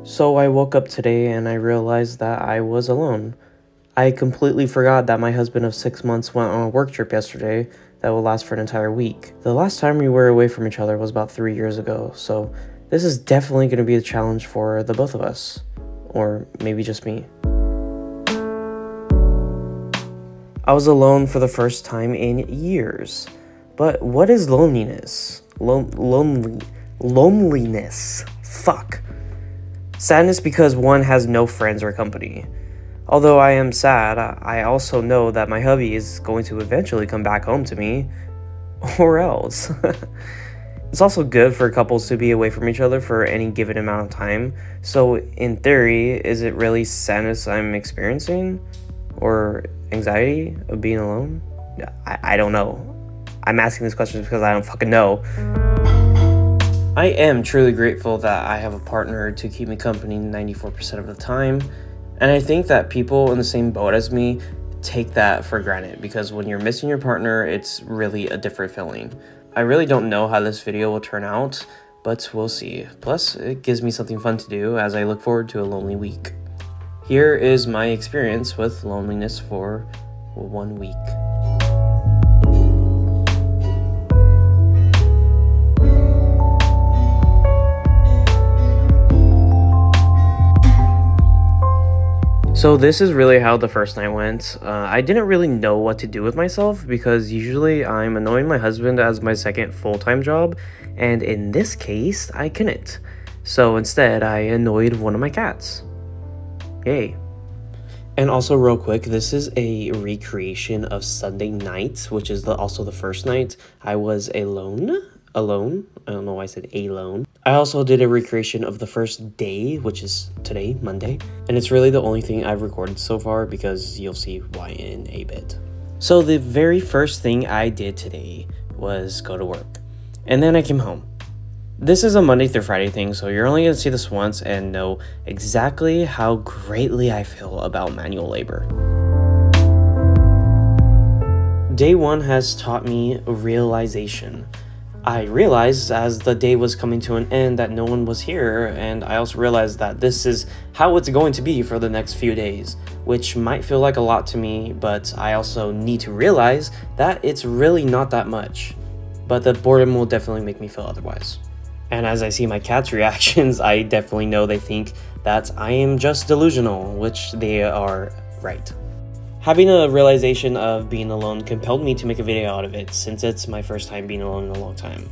So I woke up today and I realized that I was alone. I completely forgot that my husband of 6 months went on a work trip yesterday that will last for an entire week. The last time we were away from each other was about 3 years ago, so this is definitely going to be a challenge for the both of us. Or maybe just me. I was alone for the first time in years. But what is loneliness? Loneliness. Fuck. Sadness because one has no friends or company. Although I am sad, I also know that my hubby is going to eventually come back home to me. Or else. It's also good for couples to be away from each other for any given amount of time. So in theory, is it really sadness I'm experiencing? Or anxiety of being alone? I don't know. I'm asking these questions because I don't fucking know. I am truly grateful that I have a partner to keep me company 94% of the time. And I think that people in the same boat as me take that for granted because when you're missing your partner, it's really a different feeling. I really don't know how this video will turn out, but we'll see. Plus, it gives me something fun to do as I look forward to a lonely week. Here is my experience with loneliness for 1 week. So this is really how the first night went. I didn't really know what to do with myself because usually I'm annoying my husband as my second full-time job, and in this case, I couldn't. So instead, I annoyed one of my cats. Yay. And also real quick, this is a recreation of Sunday night, which is also the first night I was alone. I don't know why I said alone. I also did a recreation of the first day, which is today, Monday. And it's really the only thing I've recorded so far because you'll see why in a bit. So the very first thing I did today was go to work. And then I came home. This is a Monday through Friday thing, so you're only going to see this once and know exactly how greatly I feel about manual labor. Day one has taught me realization. I realized as the day was coming to an end that no one was here, and I also realized that this is how it's going to be for the next few days, which might feel like a lot to me, but I also need to realize that it's really not that much. But the boredom will definitely make me feel otherwise. And as I see my cat's reactions, I definitely know they think that I am just delusional, which they are right. Having a realization of being alone compelled me to make a video out of it since it's my first time being alone in a long time.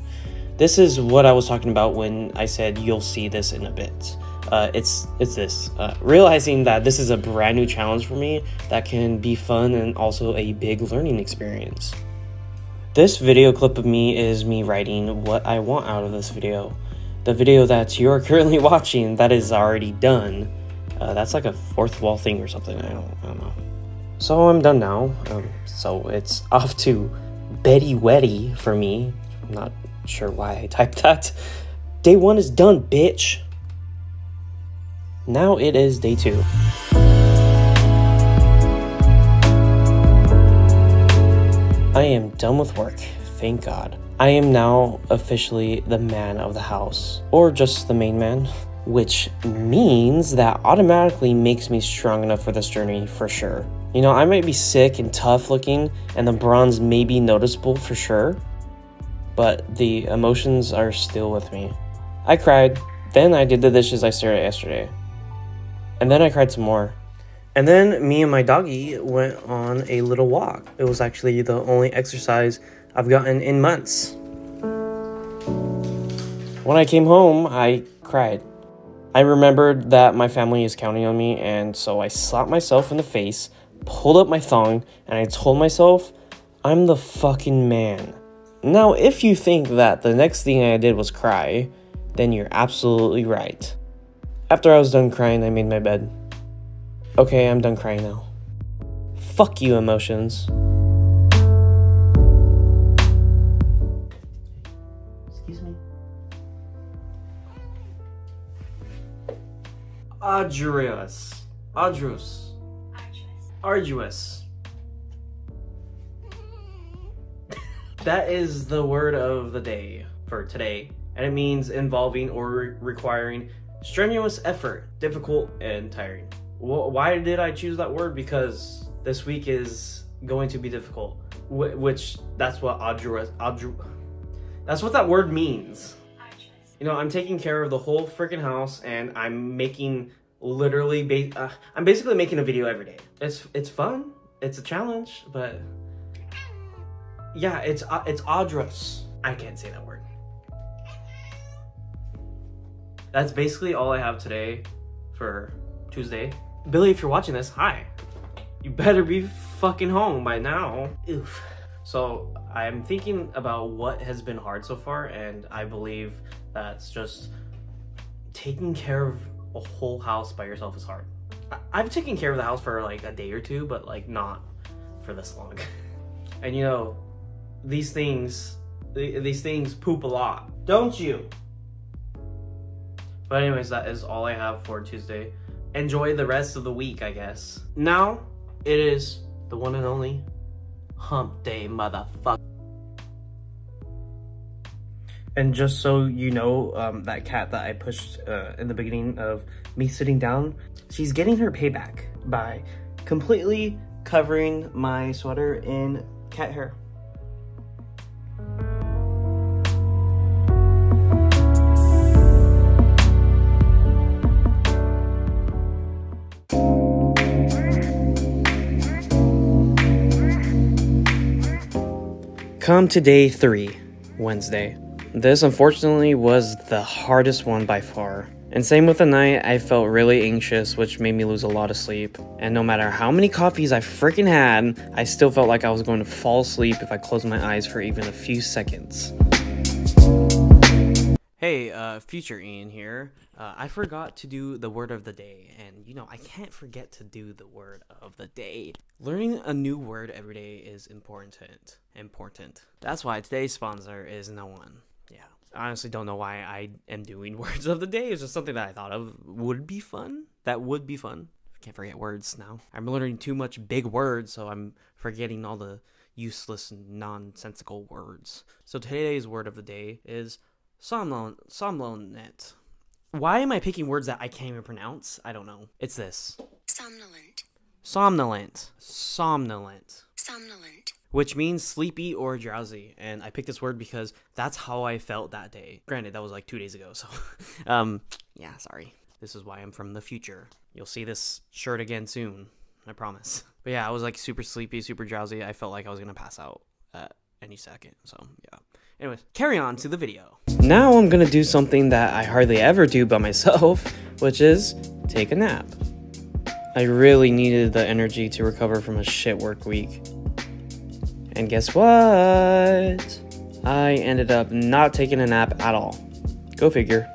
This is what I was talking about when I said you'll see this in a bit. It's this. Realizing that this is a brand new challenge for me that can be fun and also a big learning experience. This video clip of me is me writing what I want out of this video. The video that you're currently watching that is already done. That's like a fourth wall thing or something. I don't know. So I'm done now, so it's off to Betty Wetty for me. I'm not sure why I typed that. Day one is done, bitch. Now it is day two. I am done with work, thank God. I am now officially the man of the house, or just the main man, which means that automatically makes me strong enough for this journey for sure. You know, I might be sick and tough looking, and the bronze may be noticeable for sure, but the emotions are still with me. I cried, then I did the dishes I started yesterday, and then I cried some more. And then me and my doggy went on a little walk. It was actually the only exercise I've gotten in months. When I came home, I cried. I remembered that my family is counting on me, and so I slapped myself in the face, pulled up my thong, and I told myself, I'm the fucking man. Now, if you think that the next thing I did was cry, then you're absolutely right. After I was done crying, I made my bed. Okay, I'm done crying now. Fuck you, emotions. Excuse me. Arduous. That is the word of the day for today, and it means involving or requiring Strenuous effort, difficult and tiring. Why did I choose that word? Because this week is going to be difficult, which that's what that's what that word means. You know, I'm taking care of the whole freaking house, and I'm making literally I'm basically making a video every day. It's fun, it's a challenge, but yeah, it's arduous. I can't say that word. That's basically all I have today for Tuesday. Billy, if you're watching this, hi. You better be fucking home by now. Oof. So I'm thinking about what has been hard so far, and I believe that's just taking care of a whole house by yourself is hard. I've taken care of the house for like a day or two, but like not for this long. And you know, these things poop a lot, don't you? But anyways, that is all I have for Tuesday. Enjoy the rest of the week, I guess. Now, it is the one and only hump day, motherfucker. And just so you know, that cat that I pushed in the beginning of me sitting down, she's getting her payback by completely covering my sweater in cat hair. Come to day 3, Wednesday. This unfortunately was the hardest one by far. And same with the night, I felt really anxious, which made me lose a lot of sleep. And no matter how many coffees I freaking had, I still felt like I was going to fall asleep if I closed my eyes for even a few seconds. Hey, future Ian here. I forgot to do the word of the day, and you know, I can't forget to do the word of the day. Learning a new word every day is important. That's why today's sponsor is no one. Yeah, I honestly don't know why I am doing words of the day. It's just something that I thought of would be fun. That would be fun. I can't forget words now. I'm learning too much big words, so I'm forgetting all the useless and nonsensical words. So today's word of the day is somnolent. Why am I picking words that I can't even pronounce? I don't know. It's this. Somnolent. Which means sleepy or drowsy. And I picked this word because that's how I felt that day. Granted, that was like 2 days ago, so yeah, sorry. This is why I'm from the future. You'll see this shirt again soon, I promise. But yeah, I was like super sleepy, super drowsy. I felt like I was gonna pass out at any second, so yeah. Anyways, carry on to the video. Now I'm gonna do something that I hardly ever do by myself, which is take a nap. I really needed the energy to recover from a shit work week. And guess what? I ended up not taking a nap at all. Go figure.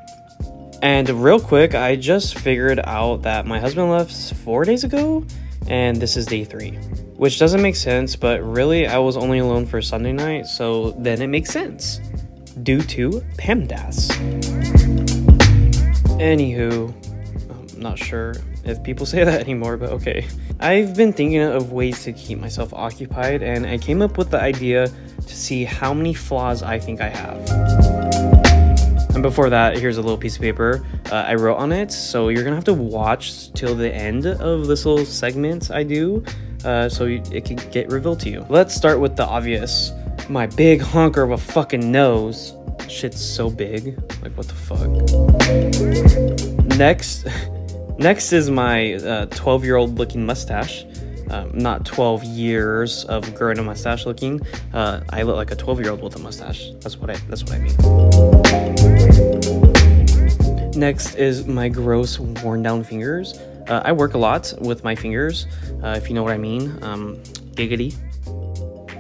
And real quick, I just figured out that my husband left 4 days ago, and this is day 3. Which doesn't make sense, but really I was only alone for Sunday night, so then it makes sense. Due to PEMDAS. Anywho, I'm not sure if people say that anymore, but okay. I've been thinking of ways to keep myself occupied, and I came up with the idea to see how many flaws I think I have. And before that, here's a little piece of paper I wrote on it, so you're gonna have to watch till the end of this little segment I do, so it can get revealed to you. Let's start with the obvious. My big honker of a fucking nose. Shit's so big. Like, what the fuck? Next is my 12-year-old looking mustache. Not 12 years of growing a mustache looking. I look like a 12-year-old with a mustache. That's what I mean. Next is my gross, worn down fingers. I work a lot with my fingers, if you know what I mean. Giggity.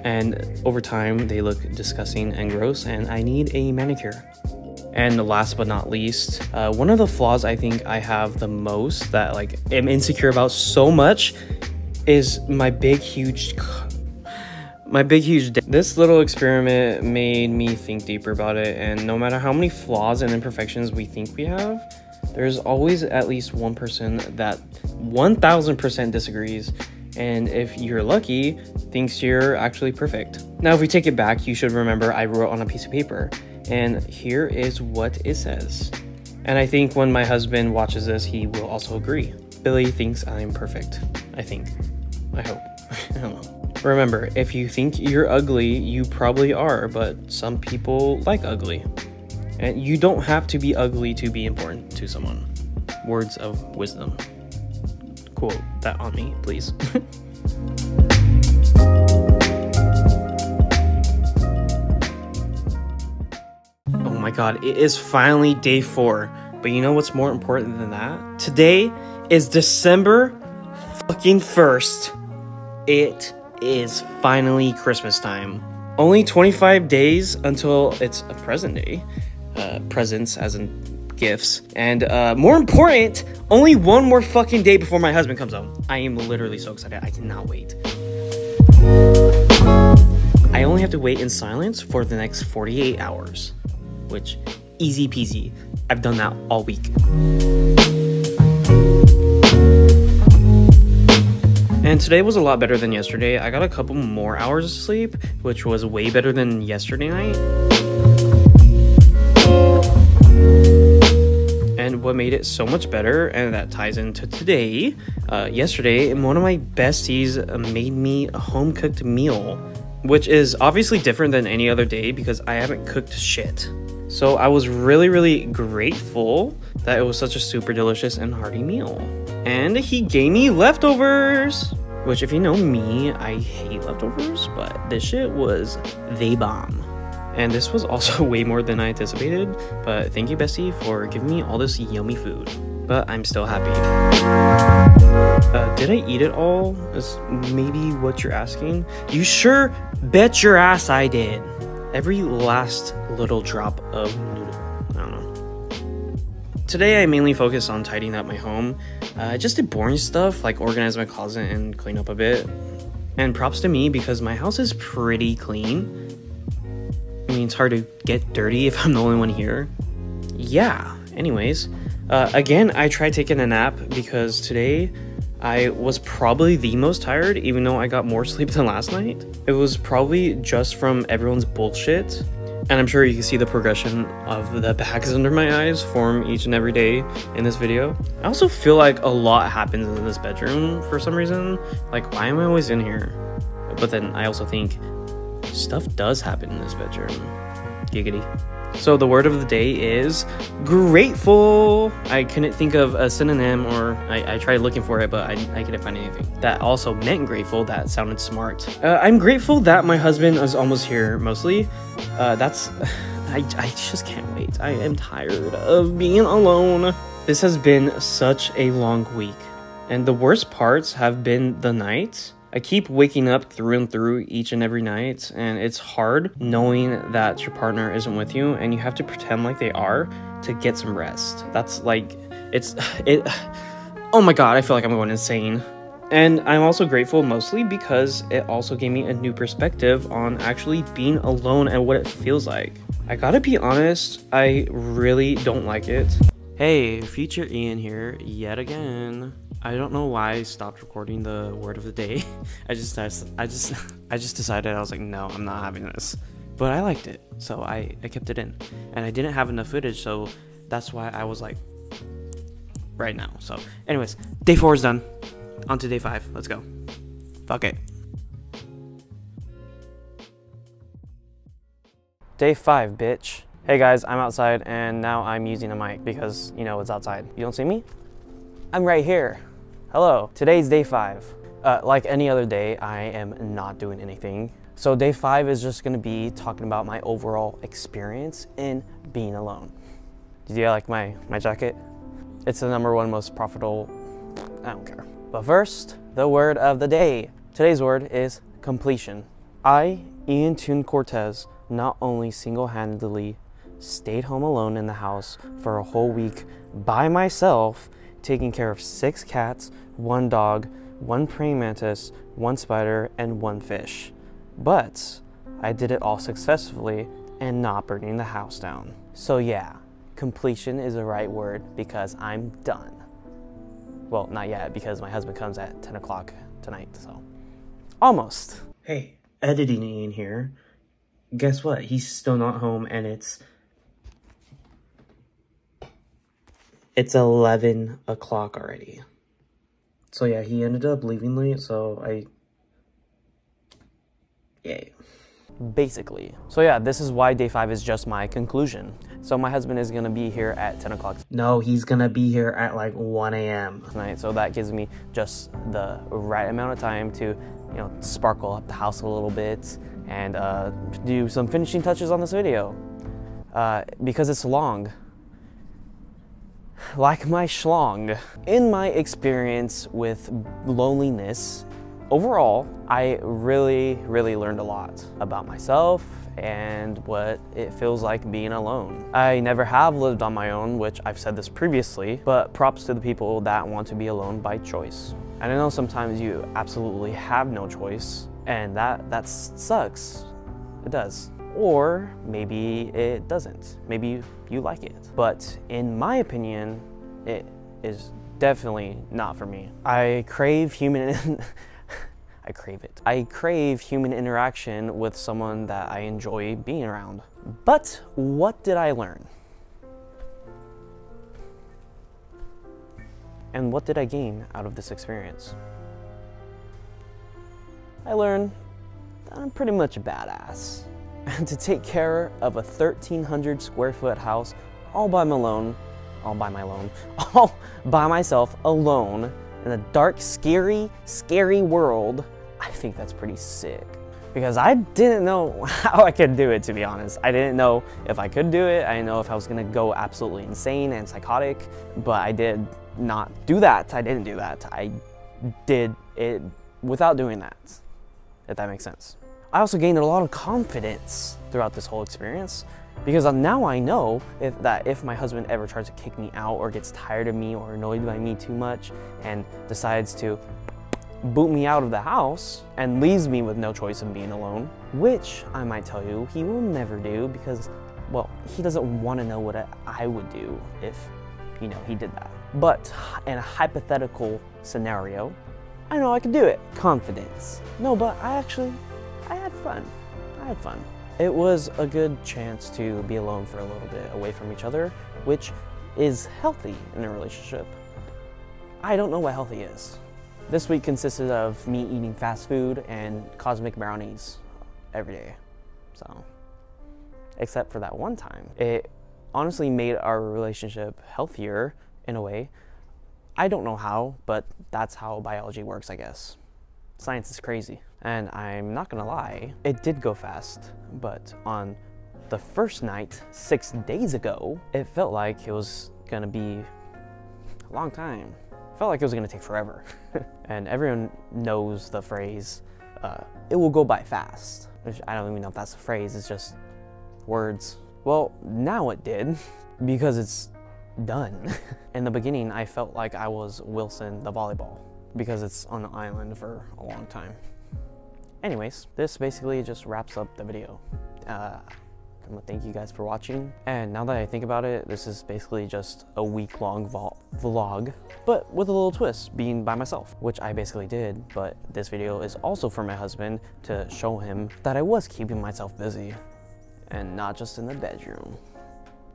And over time, they look disgusting and gross, and I need a manicure. And last but not least, one of the flaws I think I have the most that like am insecure about so much is my big huge This little experiment made me think deeper about it, and no matter how many flaws and imperfections we think we have, there's always at least one person that 1000% disagrees, and if you're lucky, thinks you're actually perfect. Now, if we take it back, you should remember I wrote on a piece of paper, and here is what it says. And I think when my husband watches this, he will also agree. Billy thinks I'm perfect. I think. I hope. I don't know. Remember, if you think you're ugly, you probably are, but some people like ugly. And you don't have to be ugly to be important to someone. Words of wisdom. Quote that on me, please. Oh my god, it is finally day 4. But you know what's more important than that? Today is December fucking 1st. It is finally Christmas time. Only 25 days until it's a present day. Presents as in gifts. And more important, only one more fucking day before my husband comes home. I am literally so excited. I cannot wait. I only have to wait in silence for the next 48 hours. Which, easy peasy. I've done that all week. And today was a lot better than yesterday. I got a couple more hours of sleep, which was way better than yesterday night. And what made it so much better, and that ties into today, yesterday, one of my besties made me a home-cooked meal, which is obviously different than any other day because I haven't cooked shit. So I was really grateful that it was such a super delicious and hearty meal. And he gave me leftovers, which if you know me, I hate leftovers, but this shit was the bomb. And this was also way more than I anticipated, but thank you, Bestie, for giving me all this yummy food. But I'm still happy. Did I eat it all? Is maybe what you're asking? You sure bet your ass I did. Every last little drop of noodle. I don't know. Today I mainly focused on tidying up my home. I just did boring stuff like organize my closet and clean up a bit. And props to me because my house is pretty clean. I mean, it's hard to get dirty if I'm the only one here. Yeah, anyways. Again, I tried taking a nap because today I was probably the most tired, even though I got more sleep than last night. It was probably just from everyone's bullshit. And I'm sure you can see the progression of the bags under my eyes form each and every day in this video. I also feel like a lot happens in this bedroom for some reason. Like, why am I always in here? But then I also think stuff does happen in this bedroom. Giggity. So the word of the day is grateful. I couldn't think of a synonym, or I tried looking for it, but I couldn't find anything that also meant grateful that sounded smart. I'm grateful that my husband is almost here, mostly. I just can't wait. I am tired of being alone. This has been such a long week, and the worst parts have been the nights. I keep waking up through and through each and every night, and it's hard knowing that your partner isn't with you and you have to pretend like they are to get some rest. That's like, oh my god, I feel like I'm going insane. And I'm also grateful mostly because it also gave me a new perspective on actually being alone and what it feels like. I gotta be honest, I really don't like it. Hey, future Ian here yet again. I don't know why I stopped recording the word of the day. I just decided, I was like, no, I'm not having this. But I liked it, so I kept it in. And I didn't have enough footage, so that's why I was like, right now. So anyways, day 4 is done. On to day 5, let's go. Fuck it. Day 5, bitch. Hey guys, I'm outside and now I'm using a mic because, you know, it's outside. You don't see me? I'm right here. Hello, today's day 5. Like any other day, I am not doing anything. So day 5 is just gonna be talking about my overall experience in being alone. Did you like my jacket? It's the #1 most profitable, I don't care. But first, the word of the day. Today's word is completion. I, Ian Toon Cortez, not only single-handedly stayed home alone in the house for a whole week by myself, taking care of 6 cats, 1 dog, 1 praying mantis, 1 spider, and 1 fish. But I did it all successfully and not burning the house down. So yeah, completion is the right word because I'm done. Well, not yet because my husband comes at 10 o'clock tonight, so almost. Hey, editing Ian here. Guess what? He's still not home and it's It's 11 o'clock already. So yeah, he ended up leaving late, so yay. Basically. So yeah, this is why day 5 is just my conclusion. So my husband is gonna be here at 10 o'clock. No, he's gonna be here at like 1 a.m. tonight. So that gives me just the right amount of time to, you know, sparkle up the house a little bit and do some finishing touches on this video. Because it's long. Like my schlong. In my experience with loneliness, overall, I really learned a lot about myself and what it feels like being alone. I never have lived on my own, which I've said this previously, but props to the people that want to be alone by choice. And I know sometimes you absolutely have no choice, and that sucks. It does. Or maybe it doesn't. Maybe you like it. But in my opinion, it is definitely not for me. I crave human I crave human interaction with someone that I enjoy being around. But what did I learn? And what did I gain out of this experience? I learned that I'm pretty much a badass. And to take care of a 1,300 square foot house all by myself, alone, in a dark, scary world, I think that's pretty sick. Because I didn't know how I could do it, to be honest. I didn't know if I could do it. I didn't know if I was gonna go absolutely insane and psychotic, but I did not do that. I didn't do that. I did it without doing that, if that makes sense. I also gained a lot of confidence throughout this whole experience because now I know that if my husband ever tries to kick me out or gets tired of me or annoyed by me too much and decides to boot me out of the house and leaves me with no choice of being alone, which I might tell you he will never do because, well, he doesn't want to know what I would do if, you know, he did that. But in a hypothetical scenario, I know I could do it. Confidence. No, but I had fun. It was a good chance to be alone for a little bit away from each other, which is healthy in a relationship. I don't know what healthy is. This week consisted of me eating fast food and cosmic brownies every day. So, except for that one time. It honestly made our relationship healthier in a way. I don't know how, but that's how biology works, I guess. Science is crazy. And I'm not gonna lie, it did go fast, but on the first night, 6 days ago, it felt like it was gonna be a long time. It felt like it was gonna take forever. And everyone knows the phrase, it will go by fast. Which I don't even know if that's a phrase, it's just words. Well, now it did, because it's done. In the beginning, I felt like I was Wilson the volleyball, because it's on the island for a long time. Anyways, this basically just wraps up the video. I'm gonna thank you guys for watching. And now that I think about it, this is basically just a week-long vlog, but with a little twist, being by myself, which I basically did. But this video is also for my husband to show him that I was keeping myself busy and not just in the bedroom.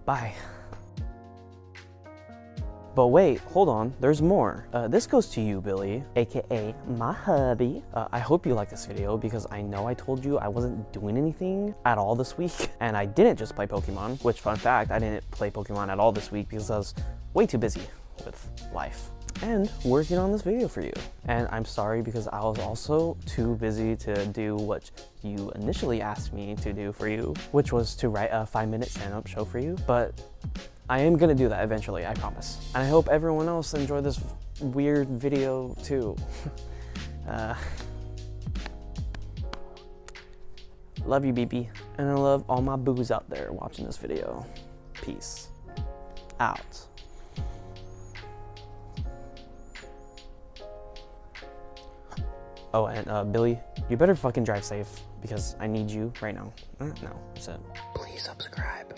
Bye. But wait, hold on, there's more. This goes to you, Billy, AKA my hubby. I hope you like this video because I know I told you I wasn't doing anything at all this week. And I didn't just play Pokemon, which fun fact, I didn't play Pokemon at all this week because I was way too busy with life and working on this video for you. And I'm sorry because I was also too busy to do what you initially asked me to do for you, which was to write a 5-minute stand-up show for you. But I am gonna do that eventually, I promise. And I hope everyone else enjoyed this weird video too. Love you, BB. And I love all my boos out there watching this video. Peace out. Oh, and Billy, you better fucking drive safe because I need you right now. No, that's it. Please subscribe.